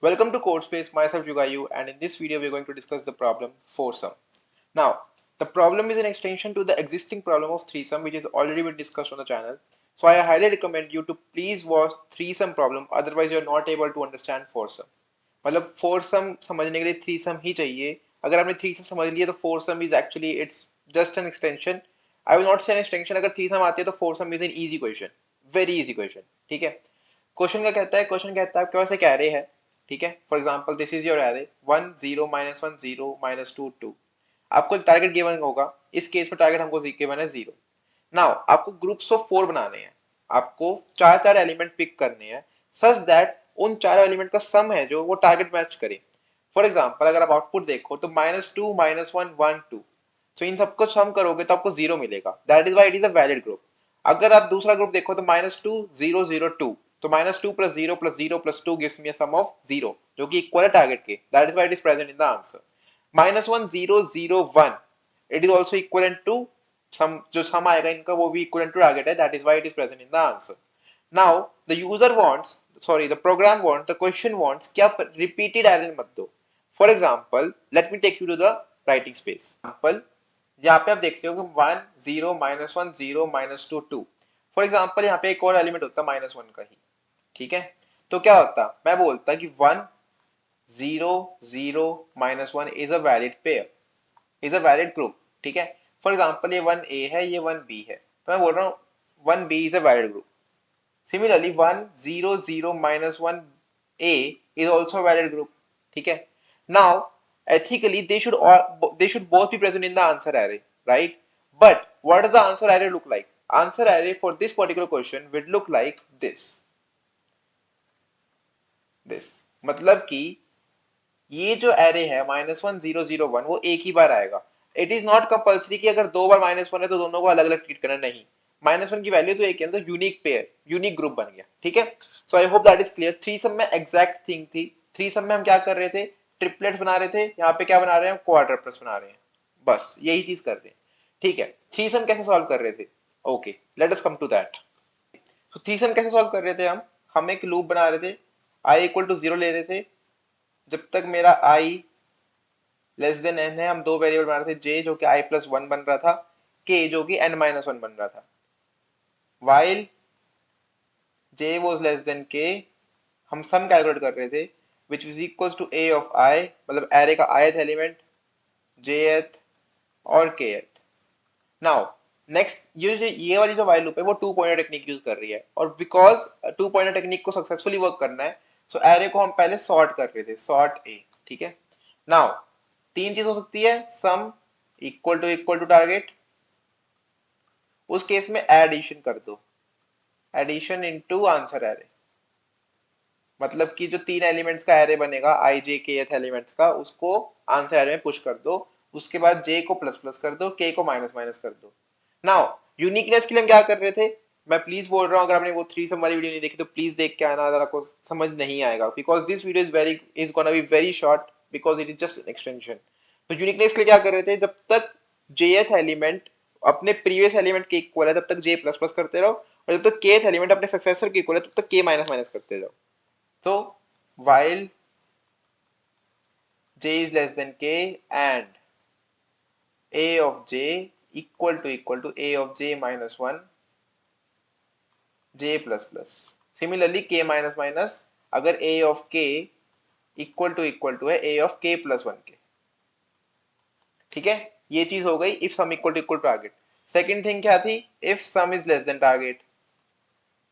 Welcome to CodeSpace, myself Jugayu, and in this video we are going to discuss the problem 4-sum. Now, the problem is an extension to the existing problem of 3-sum which is already been discussed on the channel. So I highly recommend you to please watch 3-sum problem, otherwise you are not able to understand 4-sum. मतलब 4-sum समझने के लिए 3-sum ही चाहिए. अगर आपने 3-sum समझ लिया तो 4-sum is actually it's just an extension. I will not say an extension. अगर 3-sum आती है तो 4-sum is an easy question, very easy question. ठीक है. क्वेश्चन क्या कहता है? क्वेश्चन कहता है आपके पास एक एरे है. ठीक है. For example this is your array 1 0 -1 0 -2 2. आपको एक टारगेट गिवन होगा. इस केस में टारगेट हमको गिवन है 0. नाउ आपको ग्रुप्स ऑफ 4 बनाने हैं. आपको चार चार एलिमेंट पिक करने हैं सच दैट उन चार एलिमेंट का सम है जो वो टारगेट मैच करे. फॉर एग्जांपल अगर आप आउटपुट देखो तो -2 -1 1 2. तो इन सबको सम करोगे तो आपको 0 मिलेगा. That is why it is a valid group. अगर आप दूसरा ग्रुप देखो तो -2 0 0 2. तो -2 + 0 + 0 + 2 gives me a sum of 0 जो कि इक्वल है टारगेट के. That is why it is present in the answer. -1 0 0 1 it is also equivalent to sum. जो सम आएगा इनका वो भी इक्विवेलेंट टू टारगेट है. That is why it is present in the answer. Now the user wants the program wants the question wants क्या repeated error मत दो. For example let me take you to the writing space. Example यहाँ पे आप देखते हो कि 1 0 -1 0 -2 2. For example यहाँ पे एक और एलिमेंट होता -1 का ही. ठीक है. तो क्या होता, मैं बोलता कि 1 0 0 -1 is a valid pair, is a valid group. ठीक है. फॉर एग्जांपल ये 1 A है, ये 1 B है, तो मैं बोल रहा हूँ 1 B is a valid group. Similarly 1 0 0 -1 A is also a valid group. ठीक है. Now ethically they should both be present in the answer array, right? But what does the answer array look like? Answer array for this particular question would look like this. मतलब कि ये जो array है -1 0 0 1 वो एक ही बार आएगा. It is not compulsory कि अगर दो बार -1 है तो दोनों को अलग अलग ट्रीट करना. नहीं, -1 की वैल्यू तो एक है, तो यूनिक पेयर, यूनिक ग्रुप बन गया. ठीक है. So I hope that is clear. 3-sum में एग्जैक्ट थिंग थी. 3-sum में हम क्या कर रहे थे? ट्रिपलेट्स बना रहे थे. यहाँ पे क्या बना रहे हैं? क्वाड्रप्लेट्स बना रहे हैं. बस यही चीज कर रहे हैं. ठीक है. 3-sum कैसे सॉल्व कर रहे थे? Okay, let us come to that. तो 3-sum कैसे सॉल्व कर रहे थे? हम एक लूप बना रहे थे. i इक्वल टू 0 ले रहे थे. जब तक मेरा i लेस देन n है, हम दो वेरिएबल बना रहे थे. j जो कि i + 1 बन रहा था, k जो कि n - 1 बन रहा था. while j was less than k, हम सम कैलकुलेट कर रहे थे which is equals to a of i, मतलब एरे का ith एलिमेंट, jth और kth. नाउ नेक्स्ट ये वाली जो वाइल लूप है वो टू पॉइंटर टेक्निक यूज कर रही है. और बिकॉज टू पॉइंटर टेक्निक को सक्सेसफुली वर्क करना है, सो एरे को हम पहले सॉर्ट कर रहे थे, सॉर्ट ए. ठीक है. नाउ तीन चीज हो सकती है. Sum equal to target. उस केस में एडिशन कर दो, एडिशन इनटू आंसर एरे. मतलब कि जो तीन एलिमेंट्स का एरे बनेगा i j k th elements का, उसको आंसर एरे में पुश कर दो. उसके बाद j को प्लस प्लस कर दो, k को माइनस माइनस कर दो. नाउ यूनिकनेस के लिए हम क्या कर रहे थे? मैं प्लीज बोल रहा हूँ, अगर आपने वो 3-sum वाली वीडियो नहीं देखी तो प्लीज देख के आना, अगर आपको समझ नहीं आएगा, because this video is gonna be very short because it is just an extension. तो यूनिकनेस के लिए क्या कर रहे थे? जब तक jth एलिमेंट अपने प्रीवियस एलिमेंट के इक्वल है तब तक j प्लस प्लस करते रहो, और जब तक kth एलिमेंट अपने सक्सेसर के इक्वल है तब तक k माइनस माइनस करते जाओ. So while j is less than k and a of j equal to a of j minus 1 j plus plus. Similarly k minus minus अगर a of k equal to है a of k plus 1 k. ठीक है. ये चीज हो गई if sum equal to target. Second thing क्या थी? if sum is less than target.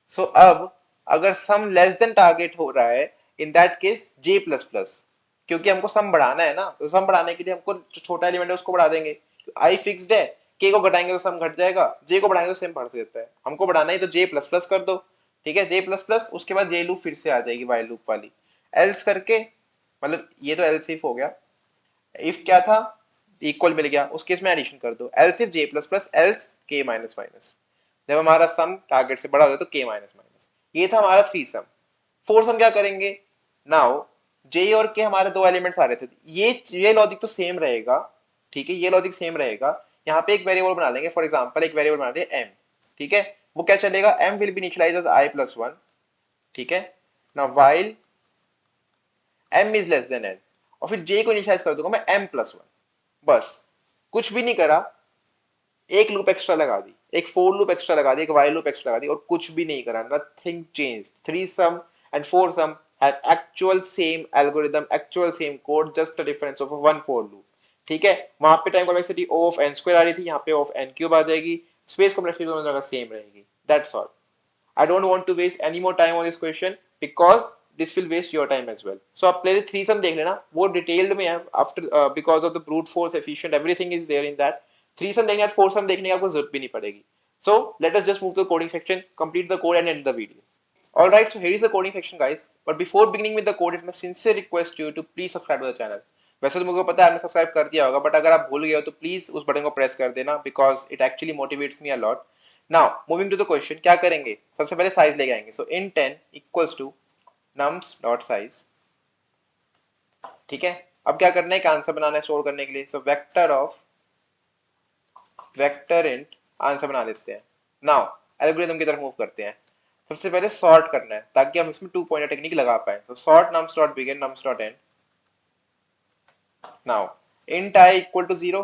सो अब अगर सम लेस देन टारगेट हो रहा है, इन that case j plus plus, क्योंकि हमको सम बढ़ाना है ना, तो सम बढ़ाने के लिए हमको जो छोटा एलिमेंट है उसको बढ़ा देंगे. i फिक्स्ड है, k को घटाएंगे तो सम घट जाएगा, j को बढ़ाएंगे तो सेम बढ़ जाता है. हमको बढ़ाना है तो j प्लस प्लस कर दो. ठीक है. j प्लस प्लस, उसके बाद j लूप फिर से आ जाएगी वाइल लूप वाली. एल्स करके, मतलब ये तो एल्स इफ हो गया. इफ क्या था? इक्वल मिल गया, उस केस में एडिशन कर दो. Else if j plus plus else k minus minus. जब हमारा सम टारगेट से बड़ा हो जाए तो k माइनस माइनस. ये था हमारा 3-sum. 4-sum क्या करेंगे? नाउ j और k हमारे दो एलिमेंट्स आ रहे थे. ये लॉजिक तो सेम रहेगा. ठीक है. ये लॉजिक सेम रहेगा. यहाँ पे एक वेरिएबल बना लेंगे. फॉर एग्जांपल एक वेरिएबल बना लेंगे m. ठीक है. वो क्या चलेगा? m will be initialised as i + 1. ठीक है. Now while m is less than n, और फिर j को इनिशियलाइज कर दूंगा मैं m+1, बस कुछ भी नहीं करा, एक लूप एक्स्ट्रा लगा दी, एक फोर लूप एक्स्ट्रा लगा दी, एक वाइल लूप एक्स्ट्रा लगा दी, और कुछ भी नहीं करा, nothing change. Three sum and four sum have actual same algorithm, actual same code, just a difference of one for loop. ठीक है, वहां पे time complexity O of n square आ रही थी, यहाँ पे O ऑफ n क्यूब आ जाएगी, स्पेस कॉम्प्लेक्सिटी दोनों जगह सेम रहेगी। That's all. I don't want to waste any more time on this question because this will waste your time as well. So आप पहले थ्रीसम देख लेना, वो डिटेल्ड में है, after because of the brute force efficient everything is there in that. Three sum देखने बाद foursome देखने की आपको जरूरत भी नहीं पड़ेगी। So let us just move to the coding section, complete the code and end the video. Alright, so here is the coding section guys. But before beginning with the code, it's my sincere request to you to please subscribe to the channel. वैसे तो मुझे पता है आपने subscribe कर दिया होगा, but अगर आप भूल गए हो तो प्लीज उस बटन को प्रेस कर देना, because it actually motivates me a lot. Now moving to the question, क्या करेंगे, सबसे पहले साइज लेके आएंगे। So in 10 equals to nums dot size. ठीक है, अब क्या करना है, एक आंसर बनाना है स्टोर करने के लिए। So vector of vector int answer बना देते हैं। नाउ एल्गोरिथम की तरफ मूव करते हैं। सबसे पहले सॉर्ट करना है ताकि हम इसमें टू पॉइंटर टेक्निक लगा पाए। So sort nums dot begin nums dot end. Now int I equal to 0,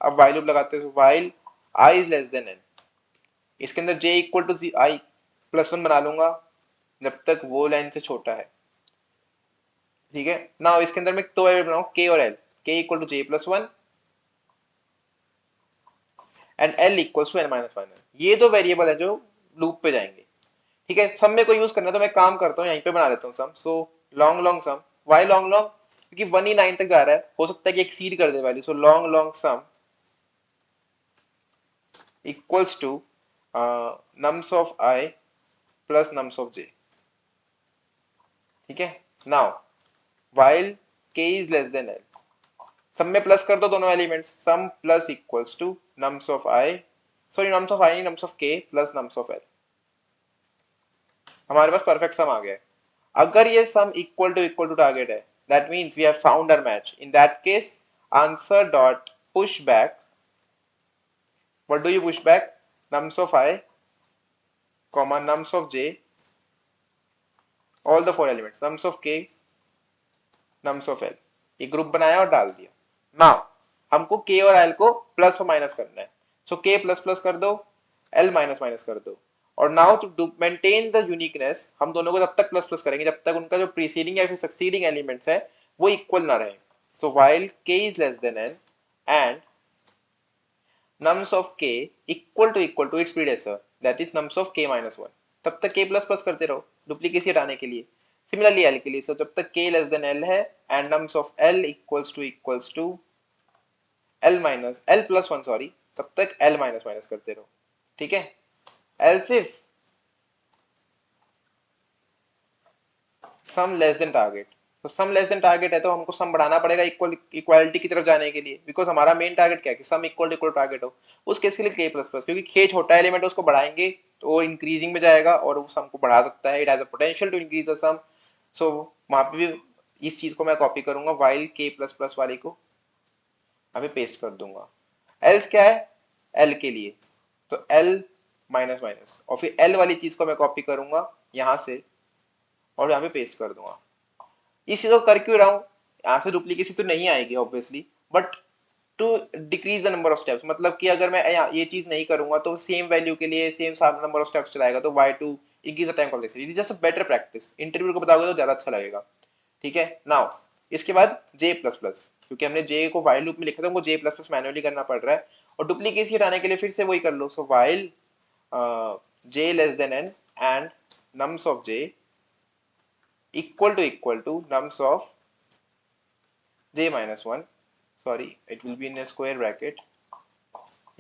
अब while लूप लगाते हैं। while I is less than n, इसके अंदर j equal to I plus 1 बना लूंगा जब तक वो लाइन से छोटा है। ठीक है, नाउ इसके अंदर मैं दो वेरिएबल बनाऊं, k और l, k equal to j plus 1 and l equals to n minus 1। ये दो वेरिएबल है जो लूप पे जाएंगे। ठीक है, सम में को यूज करना है तो मैं काम करता हूँ, यहीं पे बना लेता हूँ सम। सो लॉन्ग लॉन्ग सम, वाई लॉन्ग लॉन्ग, क्योंकि 1 ही 9 तक जा रहा है, हो सकता है कि एक्सीड कर दे value. So long long sum equals to nums of I plus nums of j। ठीक है, now while k is less than l, sum में प्लस कर दो दोनों elements, sum plus equals to nums of I, sorry nums of I नहीं, nums of k plus nums of l। हमारे पास perfect सम आ गया है। अगर ये सम इक्वल टू टारगेट है, that means we have found our match. In that case answer dot push back, what do you push back, nums of I comma nums of j, all the four elements, nums of k nums of l। ये group बनाया और डाल दिया। Now हमको k और l को plus और minus करना है। सो k प्लस प्लस कर दो, l माइनस माइनस कर दो, और now to maintain the uniqueness हम दोनों को तब तक प्लस प्लस करेंगे जब तक उनका जो प्रीसीडिंग या फिर सक्सीडिंग एलिमेंट्स है वो इक्वल ना रहे। So while k is less than n and nums of k equal to its predecessor, that is nums of k minus 1, तब तक k प्लस प्लस करते रहो डुप्लीकेसी हटाने के लिए। सिमिलरली l के लिए, सो जब तक k लेस देन l है and nums of l equals to l minus l plus 1 sorry, तब तक l माइनस माइनस करते रहो। ठीक है, l सिर्फ सम लेस देन टारगेट, तो सम लेस देन टारगेट है तो हमको सम बढ़ाना पड़ेगा इक्वालिटी की तरफ जाने के लिए, बिकॉज हमारा मेन टारगेट क्या है कि सम इक्वल टारगेट हो। उस केस के लिए k प्लस प्लस, क्योंकि k छोटा एलिमेंट है उसको बढ़ाएंगे तो वो इंक्रीजिंग में जाएगा और वो सम को बढ़ा सकता है, it has a potential to increase the sum. So वहां पे भी इस चीज को मैं कॉपी करूंगा, वाइल k प्लस प्लस वाले को अभी पेस्ट कर दूंगा। एल्स क्या है, l के लिए तो l माइनस माइनस, और फिर l वाली चीज को मैं कॉपी करूंगा यहाँ से और यहाँ पे पेस्ट कर दूंगा। इस चीज को कर क्यों रहा हूँ, यहाँ से डुप्लीकेसी तो नहीं आएगी obviously, but to decrease the number of steps, मतलब कि अगर मैं ये चीज नहीं करूंगा तो सेम वैल्यू के लिए सेम नंबर ऑफ स्टेप्स चलाएगा, तो why to increase the time complexity, it is just a better practice. Interview को बताओगे तो ज्यादा अच्छा लगेगा। ठीक है, नाउ इसके बाद j प्लस प्लस, क्योंकि हमने j को while लूप में लिखा था, हमको j प्लस प्लस मैनुअली करना पड़ रहा है, और डुप्लीकेसी हटाने के लिए फिर से वही कर लो। So while j less than n and nums of j equal to nums of j minus 1, sorry it will be in square bracket,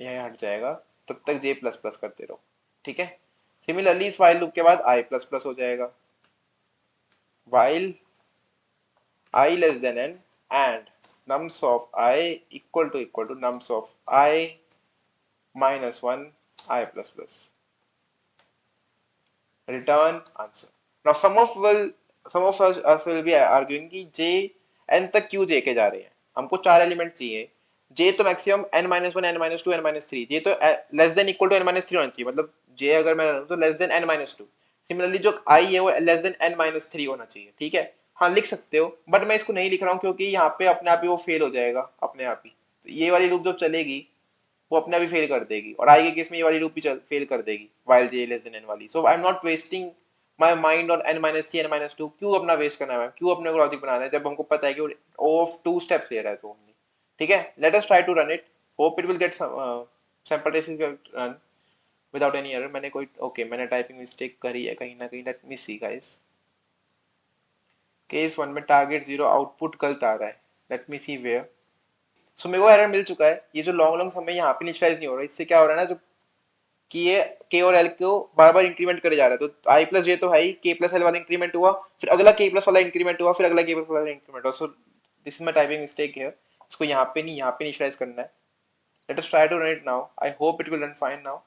यह हट जाएगा, तब तक j प्लस प्लस करते रहो। ठीक है, सिमिलरली इस while लूप के बाद i प्लस प्लस हो जाएगा, while I less than n and nums of I equal to nums of I minus 1 I plus plus. Return answer. Now some of us will be arguing कि j n तक क्यों j के जा रहे हैं, हमको चार एलिमेंट चाहिए, j तो maximum n minus one, n minus two, n minus three, j तो less than equal to n minus three होना चाहिए, मतलब j अगर मैं तो less than n minus two. Similarly जो i है वो less than n minus three होना चाहिए। ठीक है, हाँ लिख सकते हो, बट मैं इसको नहीं लिख रहा हूँ क्योंकि यहाँ पे अपने आप ही वो फेल हो जाएगा अपने आप ही। तो ये वाली लूप जब चलेगी वो अपने आप ही फेल कर देगी, और आई के केस में ये वाली लूप भी फेल कर देगी while j less than n वाली। So I am not wasting my mind on n-3 n-2। क्यों अपना वेस्ट करना है, क्यों अपने को लॉजिक बनाना है जब हमको पता है कि वो ऑफ 2 स्टेप्स ले रहा है तो only। ठीक है, let us try to run it, hope it will get sample test run without any error. मैंने कोई मैंने टाइपिंग मिस्टेक करी है कहीं ना कहीं, let me see guys. Case 1 में टारगेट 0 आउटपुट गलत आ रहा है, लेट मी सी वेयर। सो मेरे को एरर मिल चुका है। ये जो लॉन्ग लॉन्ग समय यहाँ पे इनिशियलाइज नहीं हो रहा है, इससे क्या हो रहा है ना, जो कि ये के और एल को बार बार इंक्रीमेंट करे जा रहा है। तो आई प्लस जे तो है ही, के प्लस एल वाला इंक्रीमेंट हुआ, फिर अगला के प्लस वाला इंक्रीमेंट हुआ, फिर अगला के प्लस वाला इंक्रीमेंट हुआ। So this is my typing mistake here. इसको यहाँ पे नहीं, यहाँ पे इनिशियलाइज करना है। Let us try to run it now, I hope it will run fine now.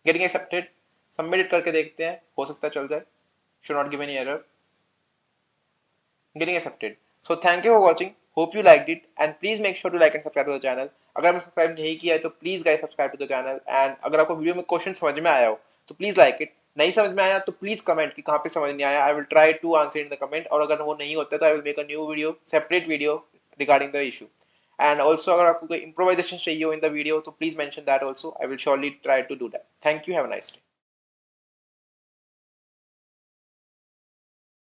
Getting accepted, submit करके देखते हैं, हो सकता है चल जाए। Should not give any error, getting accepted. So thank you for watching. Hope you liked it, and please make sure to like and subscribe to the channel. अगर आपने सब्सक्राइब नहीं किया है तो please guys subscribe to the channel. And अगर आपको video में question समझ में आया हो तो प्लीज लाइक इट, नहीं समझ में आया तो प्लीज कमेंट कि कहाँ पे समझ नहीं आया। I will try to answer in the comment, और अगर वो नहीं होता तो I will make a new video, separate video regarding the issue. And also अगर आपको कोई इम्प्रोवाइजेशन चाहिए हो इन द वीडियो तो please mention that also, I will surely try to do that. Thank you, have a nice day.